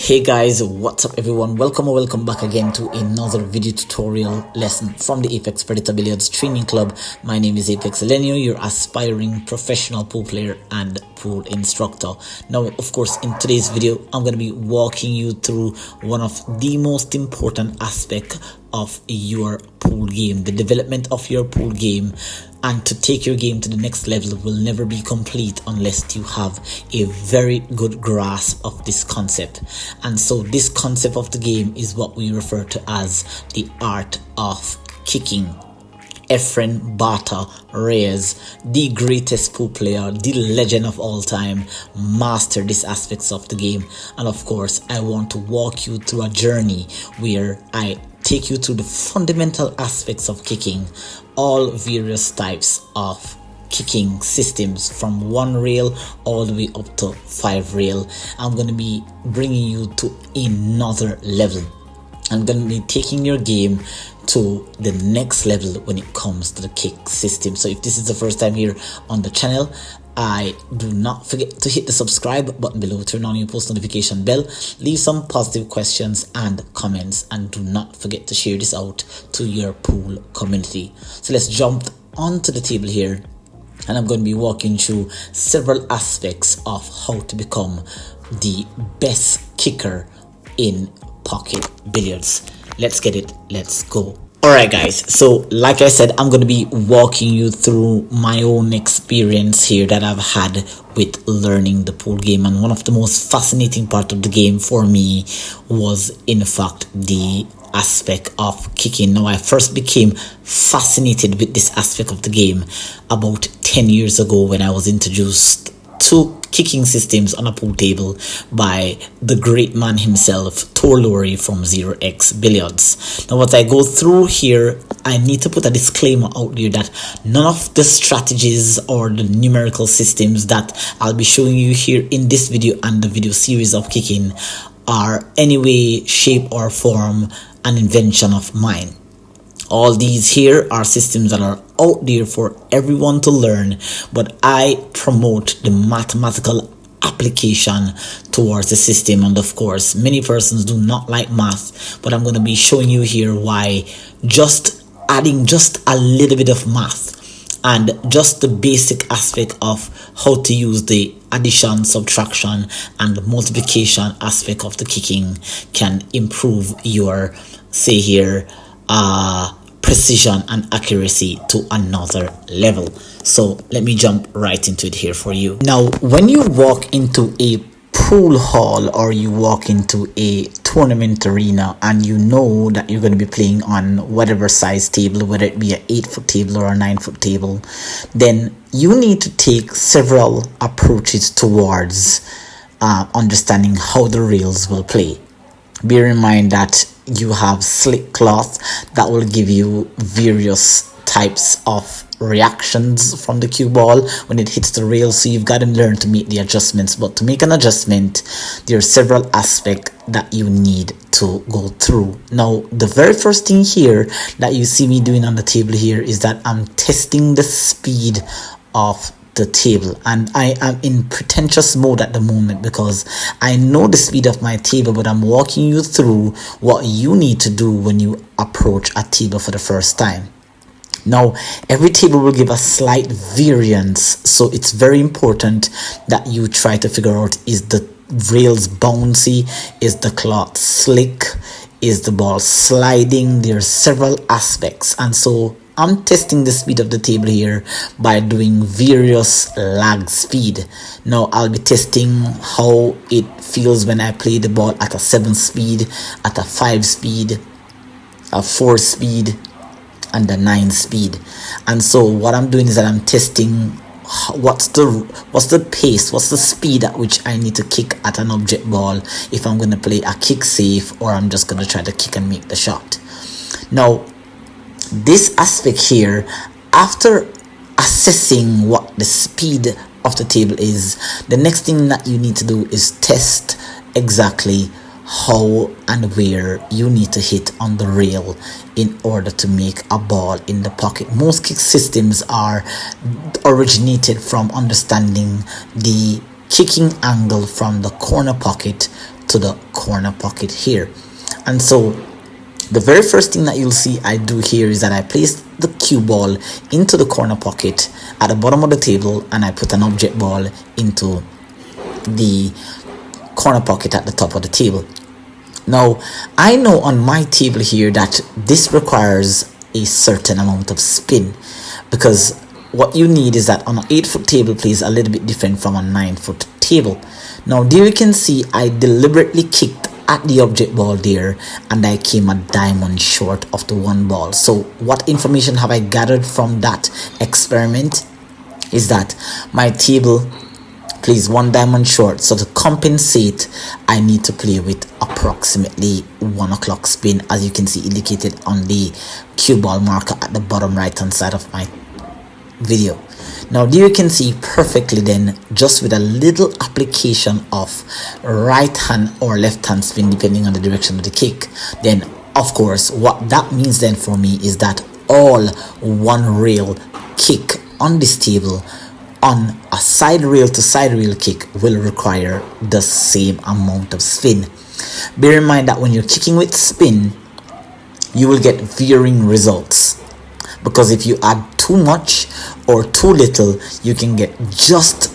Hey guys, what's up everyone? Welcome back again to another video tutorial lesson from the Apex Predator Billiards Training Club. My name is Apex Elenio, your aspiring professional pool player and pool instructor. Now, of course, in today's video, I'm going to be walking you through one of the most important aspects of your pool game, the development of your pool game. And to take your game to the next level will never be complete unless you have a very good grasp of this concept. And so this concept of the game is what we refer to as the art of kicking. Efren Bata Reyes, the greatest pool player, the legend of all time, mastered these aspects of the game. And of course, I want to walk you through a journey where I take you through the fundamental aspects of kicking, all various types of kicking systems from 1 rail all the way up to 5 rail. I'm going to be bringing you to another level. I'm going to be taking your game to the next level when it comes to the kick system. So if this is the first time here on the channel, I do not forget to hit the subscribe button below, turn on your post notification bell, leave some positive questions and comments, and do not forget to share this out to your pool community. So let's jump onto the table here, and I'm going to be walking through several aspects of how to become the best kicker in pocket billiards. Let's get it, let's go. Alright guys, so like I said, I'm going to be walking you through my own experience here that I've had with learning the pool game, and one of the most fascinating part of the game for me was in fact the aspect of kicking. Now, I first became fascinated with this aspect of the game about 10 years ago when I was introduced to kicking systems on a pool table by the great man himself, Tor Lowry from 0x Billiards. Now, what I go through here, I need to put a disclaimer out there that none of the strategies or the numerical systems that I'll be showing you here in this video and the video series of kicking are any way, shape or form an invention of mine. All these here are systems that are out there for everyone to learn, but I promote the mathematical application towards the system. And of course, many persons do not like math, but I'm going to be showing you here why just adding just a little bit of math and just the basic aspect of how to use the addition, subtraction and multiplication aspect of the kicking can improve your, say here, precision and accuracy to another level. So let me jump right into it here for you. Now, when you walk into a pool hall or you walk into a tournament arena and you know that you're going to be playing on whatever size table, whether it be an 8-foot table or a 9-foot table, then you need to take several approaches towards understanding how the rails will play. Bear in mind that you have slick cloth that will give you various types of reactions from the cue ball when it hits the rail, so you've got to learn to make the adjustments. But to make an adjustment, there are several aspects that you need to go through. Now, the very first thing here that you see me doing on the table here is that I'm testing the speed of the table, and I am in pretentious mode at the moment because I know the speed of my table, but I'm walking you through what you need to do when you approach a table for the first time. Now, every table will give a slight variance, so it's very important that you try to figure out, is the rails bouncy, is the cloth slick, is the ball sliding? There are several aspects, and so I'm testing the speed of the table here by doing various lag speed. Now, I'll be testing how it feels when I play the ball at a 7 speed, at a 5 speed, a 4 speed, and a 9 speed. And so what I'm doing is that I'm testing what's the pace, what's the speed at which I need to kick at an object ball if I'm going to play a kick safe or I'm just going to try to kick and make the shot. Now, this aspect here, after assessing what the speed of the table is, the next thing that you need to do is test exactly how and where you need to hit on the rail in order to make a ball in the pocket. Most kick systems are originated from understanding the kicking angle from the corner pocket to the corner pocket here. And so the very first thing that you'll see I do here is that I place the cue ball into the corner pocket at the bottom of the table, and I put an object ball into the corner pocket at the top of the table. Now I know on my table here that this requires a certain amount of spin, because what you need is that on an 8-foot table plays a little bit different from a 9-foot table. Now there you can see I deliberately kicked at the object ball there, and I came a diamond short of the one ball. So what information have I gathered from that experiment is that my table plays one diamond short, so to compensate I need to play with approximately 1 o'clock spin, as you can see indicated on the cue ball marker at the bottom right hand side of my video. Now there you can see perfectly then, just with a little application of right hand or left hand spin depending on the direction of the kick, then of course what that means then for me is that all one rail kick on this table on a side rail to side rail kick will require the same amount of spin. Bear in mind that when you're kicking with spin you will get varying results, because if you add too much or too little you can get just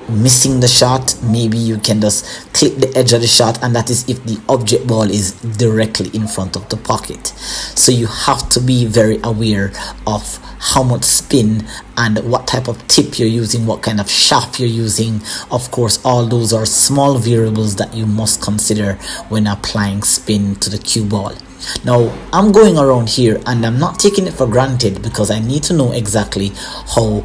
missing the shot. Maybe you can just clip the edge of the shot, and that is if the object ball is directly in front of the pocket. So you have to be very aware of how much spin and what type of tip you're using, what kind of shaft you're using. Of course, all those are small variables that you must consider when applying spin to the cue ball. Now I'm going around here and I'm not taking it for granted, because I need to know exactly how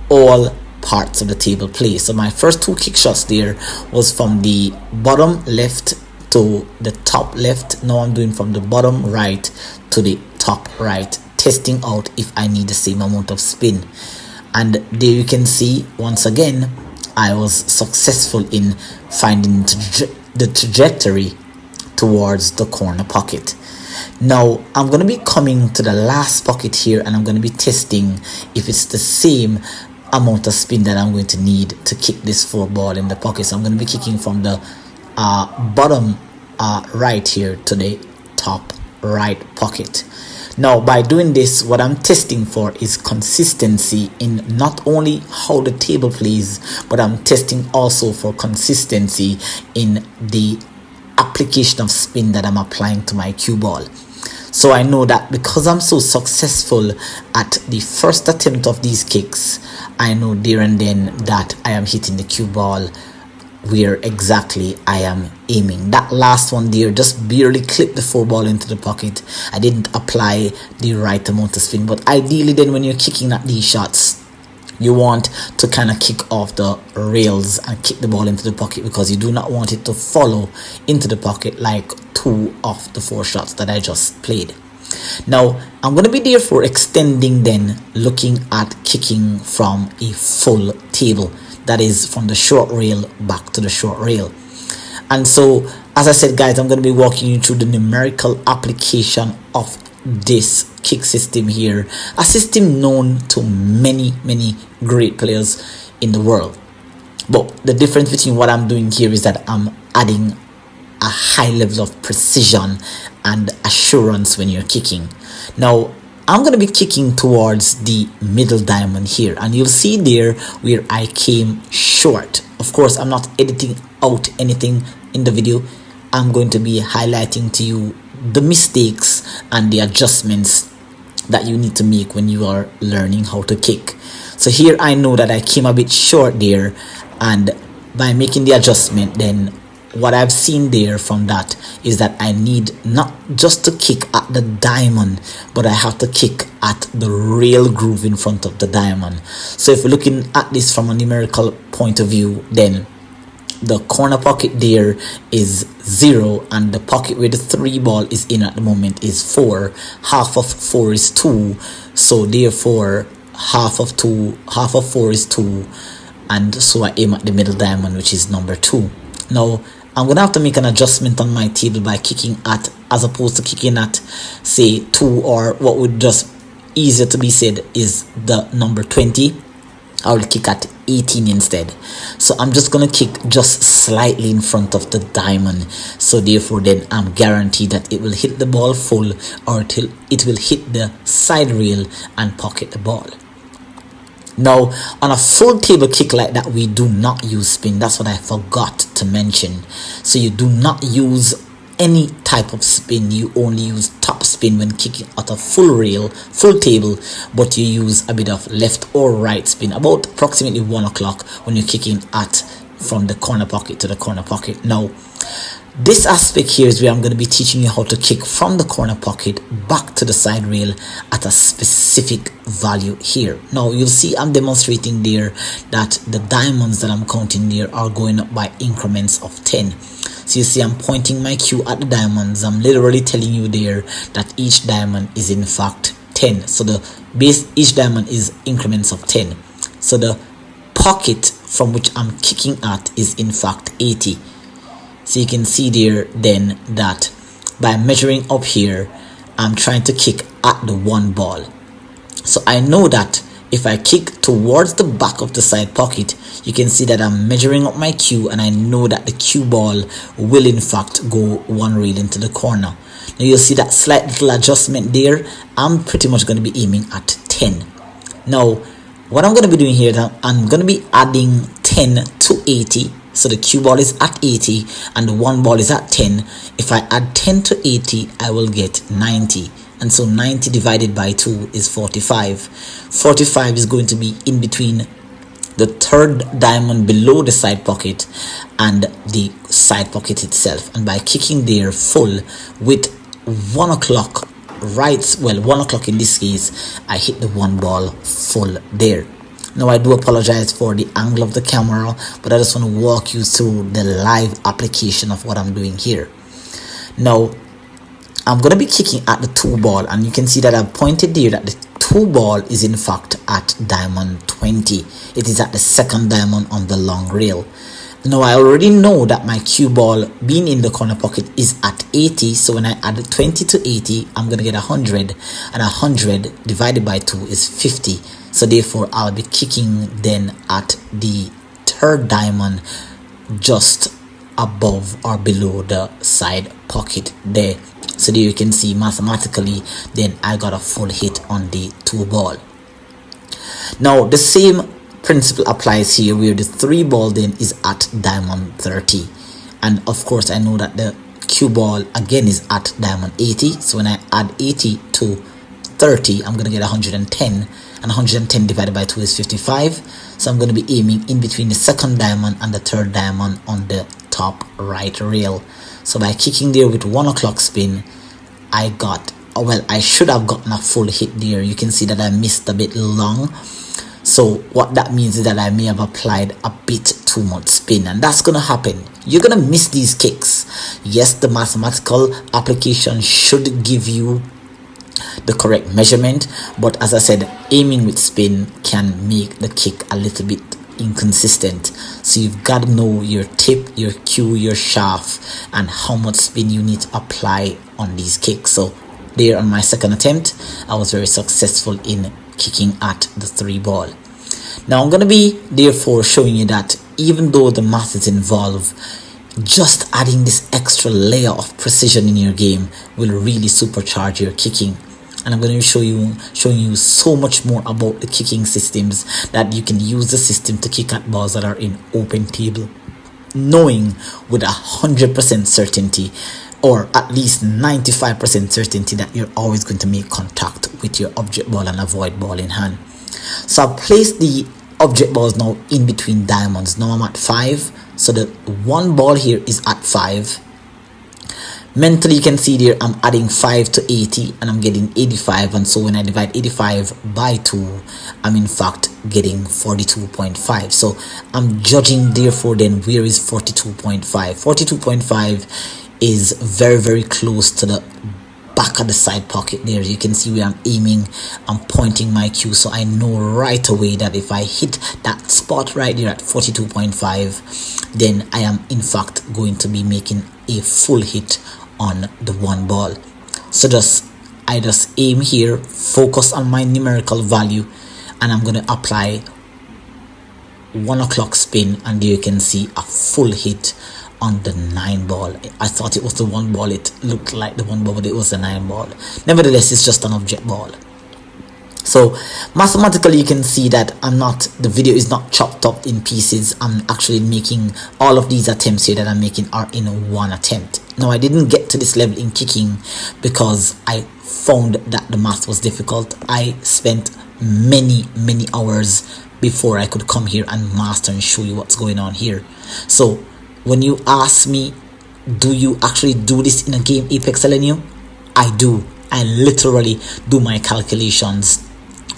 all parts of the table play. So my first 2 kick shots there was from the bottom left to the top left. Now I'm doing from the bottom right to the top right, testing out if I need the same amount of spin. And there you can see once again I was successful in finding the trajectory towards the corner pocket. Now I'm going to be coming to the last pocket here, and I'm going to be testing if it's the same amount of spin that I'm going to need to kick this 4 ball in the pocket. So I'm going to be kicking from the bottom right here to the top right pocket. Now by doing this, what I'm testing for is consistency in not only how the table plays, but I'm testing also for consistency in the application of spin that I'm applying to my cue ball. So I know that because I'm so successful at the first attempt of these kicks, I know there and then that I am hitting the cue ball where exactly I am aiming. That last one there just barely clipped the 4 ball into the pocket. I didn't apply the right amount of spin, but ideally then when you're kicking at these shots, you want to kind of kick off the rails and kick the ball into the pocket, because you do not want it to follow into the pocket like 2 of the 4 shots that I just played. Now I'm going to be therefore extending then, looking at kicking from a full table, that is from the short rail back to the short rail. And so as I said guys, I'm going to be walking you through the numerical application of this kick system here, a system known to many great players in the world. But the difference between what I'm doing here is that I'm adding a high level of precision and assurance when you're kicking. Now I'm going to be kicking towards the middle diamond here, and you'll see there where I came short. Of course, I'm not editing out anything in the video. I'm going to be highlighting to you the mistakes and the adjustments that you need to make when you are learning how to kick. So here I know that I came a bit short there, and by making the adjustment, then what I've seen there from that is that I need not just to kick at the diamond, but I have to kick at the rail groove in front of the diamond. So if we're looking at this from a numerical point of view, then the corner pocket there is 0, and the pocket where the 3 ball is in at the moment is 4. Half of 4 is 2, so therefore half of 4 is 2, and so I aim at the middle diamond, which is number 2. Now I'm gonna have to make an adjustment on my table by kicking at, as opposed to kicking at say 2, or what would just easier to be said is the number 20. I will kick at 18 instead. So I'm just gonna kick just slightly in front of the diamond, so therefore then I'm guaranteed that it will hit the ball full, or it will hit the side rail and pocket the ball. Now on a full table kick like that, we do not use spin. That's what I forgot to mention. So you do not use any type of spin. You only use top spin when kicking at a full rail, full table, but you use a bit of left or right spin, about approximately 1 o'clock when you're kicking at from the corner pocket to the corner pocket. Now this aspect here is where I'm going to be teaching you how to kick from the corner pocket back to the side rail at a specific value here. Now you'll see I'm demonstrating there that the diamonds that I'm counting there are going up by increments of 10. So you see I'm pointing my cue at the diamonds. I'm literally telling you there that each diamond is in fact 10. So the base, each diamond is increments of 10. So the pocket from which I'm kicking at is in fact 80. So you can see there then that by measuring up here, I'm trying to kick at the one ball. So I know that if I kick towards the back of the side pocket, you can see that I'm measuring up my cue, and I know that the cue ball will in fact go one rail into the corner. Now you'll see that slight little adjustment there. I'm pretty much going to be aiming at 10. Now what I'm going to be doing here, I'm going to be adding 10 to 80. So the cue ball is at 80 and the one ball is at 10. If I add 10 to 80, I will get 90. And so 90 divided by 2 is 45. 45 is going to be in between the third diamond below the side pocket and the side pocket itself. And by kicking there full with 1 o'clock, right, well 1 o'clock in this case, I hit the one ball full there. Now I do apologize for the angle of the camera, but I just want to walk you through the live application of what I'm doing here. Now I'm going to be kicking at the 2 ball, and you can see that I've pointed there that the 2 ball is in fact at diamond 20. It is at the second diamond on the long rail. Now I already know that my cue ball being in the corner pocket is at 80, so when I add 20 to 80, I'm going to get 100, and 100 divided by 2 is 50. So therefore I'll be kicking then at the third diamond just above or below the side pocket there. So there you can see mathematically then I got a full hit on the 2 ball. Now the same principle applies here, where the 3 ball then is at diamond 30, and of course I know that the cue ball again is at diamond 80. So when I add 80 to 30, I'm going to get 110, and 110 divided by 2 is 55. So I'm going to be aiming in between the second diamond and the third diamond on the top right rail. So by kicking there with 1 o'clock spin, I got, well, I should have gotten a full hit there. You can see that I missed a bit long. So what that means is that I may have applied a bit too much spin, and that's going to happen. You're going to miss these kicks. Yes, the mathematical application should give you the correct measurement, but as I said, aiming with spin can make the kick a little bit inconsistent. So you've got to know your tip, your cue, your shaft, and how much spin you need to apply on these kicks. So there on my second attempt, I was very successful in kicking at the 3 ball. Now I'm going to be therefore showing you that even though the math is involved, just adding this extra layer of precision in your game will really supercharge your kicking. And I'm going to be showing you so much more about the kicking systems, that you can use the system to kick at balls that are in open table, knowing with 100% certainty, or at least 95% certainty, that you're always going to make contact with your object ball and avoid ball in hand. So I've placed the object balls now in between diamonds. Now I'm at 5, so the 1 ball here is at 5. Mentally you can see there I'm adding 5 to 80 and I'm getting 85, and so when I divide 85 by 2, I'm in fact getting 42.5. so I'm judging therefore then where is 42.5. 42.5 is very close to the back of the side pocket there. You can see where I'm aiming, I'm pointing my cue, so I know right away that if I hit that spot right there at 42.5, then I am in fact going to be making a full hit on the 1 ball. So I just aim here, focus on my numerical value, and I'm going to apply 1 o'clock spin, and there you can see a full hit on the 9 ball. I thought it was the 1 ball. It looked like the 1 ball, but it was the 9 ball. Nevertheless, it's just an object ball. So mathematically, you can see that the video is not chopped up in pieces. I'm actually making all of these attempts here that I'm making are in one attempt. Now, I didn't get to this level in kicking because I found that the math was difficult. I spent many hours before I could come here and master and show you what's going on here. So when you ask me, do you actually do this in a game, Apex LNU? I do. I literally do my calculations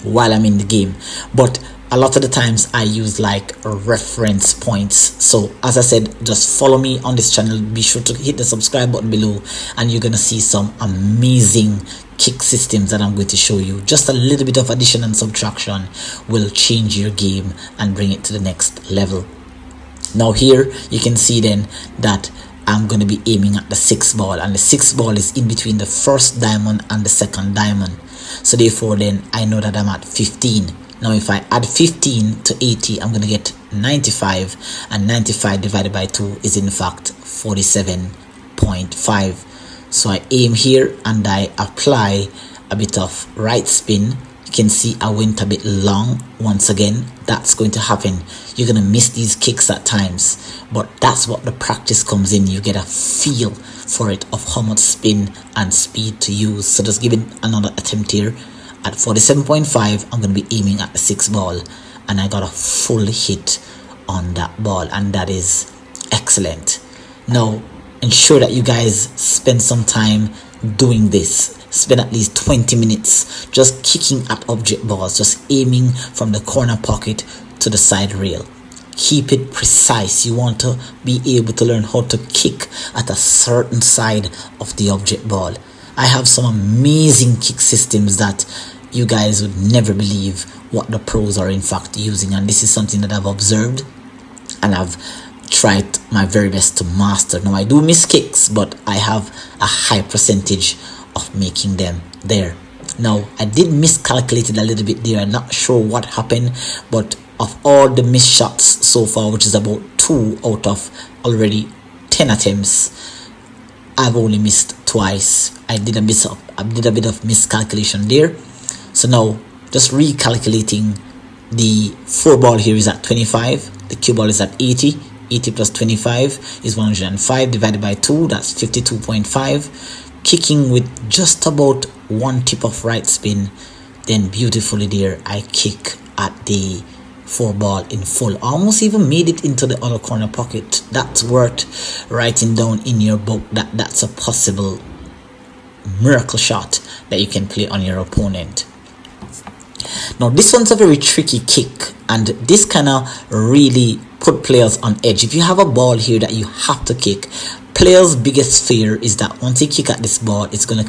while I'm in the game, but a lot of the times I use like reference points. So as I said, just follow me on this channel. Be sure to hit the subscribe button below, and you're gonna see some amazing kick systems that I'm going to show you. Just a little bit of addition and subtraction will change your game and bring it to the next level. Now here you can see then that I'm going to be aiming at the 6th ball, and the 6th ball is in between the first diamond and the second diamond. So therefore then I know that I'm at 15. Now if I add 15 to 80, I'm going to get 95, and 95 divided by 2 is in fact 47.5. So I aim here and I apply a bit of right spin. You can see I went a bit long. Once again, that's going to happen. You're going to miss these kicks at times, but that's what the practice comes in. You get a feel for it of how much spin and speed to use. So just giving another attempt here. At 47.5, I'm going to be aiming at the 6th ball, and I got a full hit on that ball, and that is excellent. Now ensure that you guys spend some time doing this. Spend at least 20 minutes just kicking at object balls, just aiming from the corner pocket to the side rail. Keep it precise. You want to be able to learn how to kick at a certain side of the object ball. I have some amazing kick systems that you guys would never believe what the pros are in fact using, and this is something that I've observed and I've tried my very best to master. Now I do miss kicks, but I have a high percentage of making them there. Now I did miscalculate it a little bit there. I'm not sure what happened, but of all the missed shots so far, which is about 2 out of already 10 attempts, I've only missed twice. I did a bit of miscalculation there. So now just recalculating, the 4 ball here is at 25, the cue ball is at 80. 80 plus 25 is 105 divided by 2, that's 52.5. Kicking with just about 1 tip of right spin, then beautifully there I kick at the 4 ball in full. Almost even made it into the other corner pocket. That's worth writing down in your book, that that's a possible miracle shot that you can play on your opponent. Now this one's a very tricky kick, and this kind of really put players on edge. If you have a ball here that you have to kick, players' biggest fear is that once you kick at this ball, it's gonna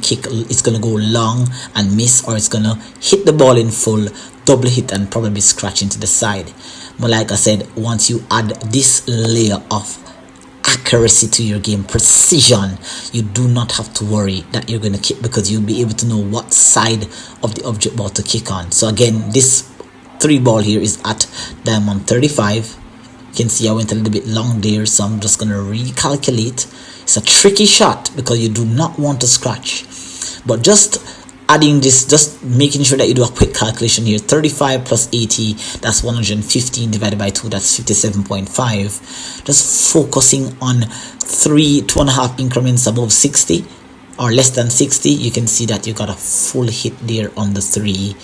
go long and miss, or it's gonna hit the ball in full, double hit, and probably scratch into the side. But like I said, once you add this layer of accuracy to your game, precision, you do not have to worry that you're going to kick, because you'll be able to know what side of the object ball to kick on. So again, this 3 ball here is at diamond 35. You can see I went a little bit long there, so I'm just going to recalculate. It's a tricky shot because you do not want to scratch, but just adding this, just making sure that you do a quick calculation here. 35 plus 80, that's 115 divided by 2, that's 57.5. Just focusing on 2.5 increments above 60 or less than 60, you can see that you got a full hit there on the 3,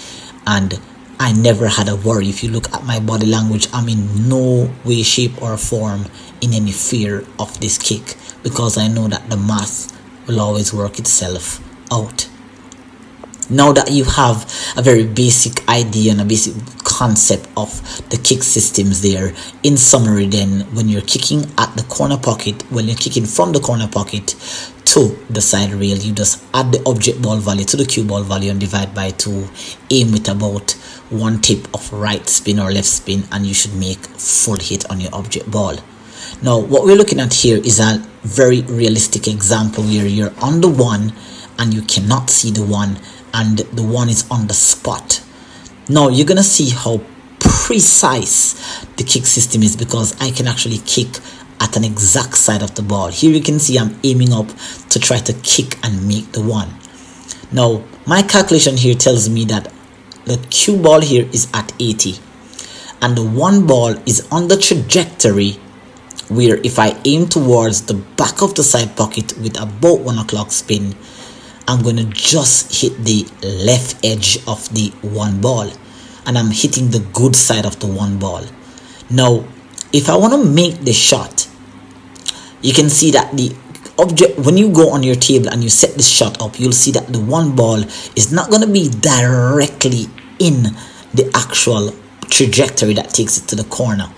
and I never had a worry. If you look at my body language, I'm in no way, shape or form in any fear of this kick, because I know that the math will always work itself out. Now that you have a very basic idea and a basic concept of the kick systems there, in summary then, when you're kicking at the corner pocket, when you're kicking from the corner pocket to the side rail, you just add the object ball value to the cue ball value and divide by 2, aim with about 1 tip of right spin or left spin, and you should make full hit on your object ball. Now what we're looking at here is a very realistic example where you're on the 1 and you cannot see the 1, and the 1 is on the spot. Now you're gonna see how precise the kick system is, because I can actually kick at an exact side of the ball. Here you can see I'm aiming up to try to kick and make the 1. Now my calculation here tells me that the cue ball here is at 80 and the 1 ball is on the trajectory where if I aim towards the back of the side pocket with about 1 o'clock spin, I'm going to just hit the left edge of the 1 ball, and I'm hitting the good side of the 1 ball. Now if I want to make the shot, you can see that the object, when you go on your table and you set this shot up, you'll see that the 1 ball is not going to be directly in the actual trajectory that takes it to the corner.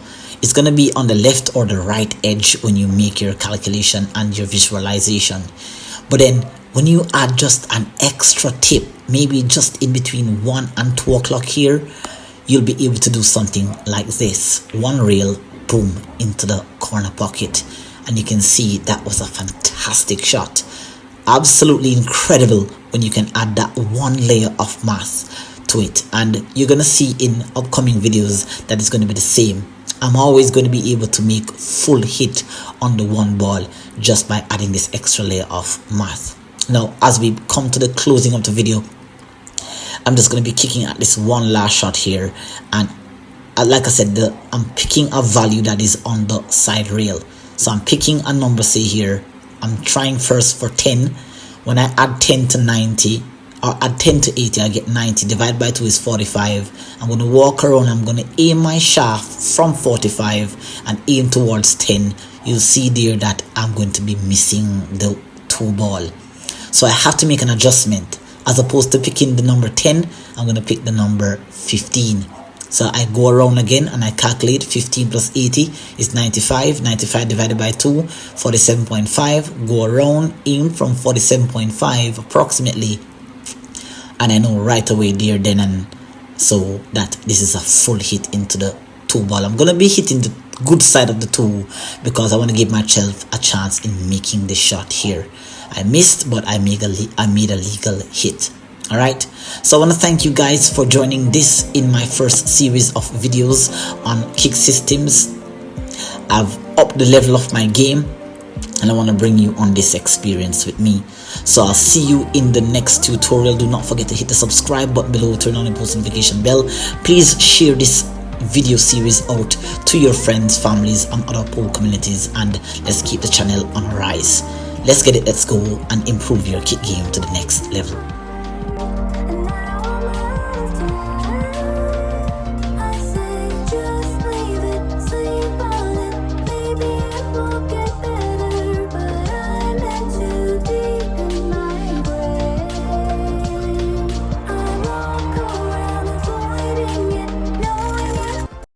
It's going to be on the left or the right edge when you make your calculation and your visualization. But then when you add just an extra tip, maybe just in between 1 and 2 o'clock here, you'll be able to do something like this. 1 rail, boom, into the corner pocket. And you can see that was a fantastic shot. Absolutely incredible when you can add that 1 layer of math to it. And you're going to see in upcoming videos that it's going to be the same. I'm always going to be able to make full hit on the 1 ball just by adding this extra layer of math. Now as we come to the closing of the video, I'm just going to be kicking at this 1 last shot here, and like I said, I'm picking a value that is on the side rail. So I'm picking a number, say here, I'm trying first for 10. When I add 10 to 90, or add 10 to 80, I get 90. Divide by 2 is 45. I'm going to walk around, I'm going to aim my shaft from 45 and aim towards 10. You'll see there that I'm going to be missing the 2 ball. So I have to make an adjustment. As opposed to picking the number 10, I'm going to pick the number 15. So I go around again and I calculate 15 plus 80 is 95. 95 divided by 2, 47.5. Go around, aim from 47.5 approximately. And I know right away there then and so that this is a full hit into the 2 ball. I'm going to be hitting the good side of the 2 because I want to give myself a chance in making the shot here. I missed, but I made a legal hit. Alright, so I want to thank you guys for joining this in my first series of videos on kick systems. I've upped the level of my game and I want to bring you on this experience with me. So I'll see you in the next tutorial. Do not forget to hit the subscribe button below, turn on the post notification bell. Please share this video series out to your friends, families, and other pool communities, and let's keep the channel on a rise. Let's get it, let's go and improve your kick game to the next level.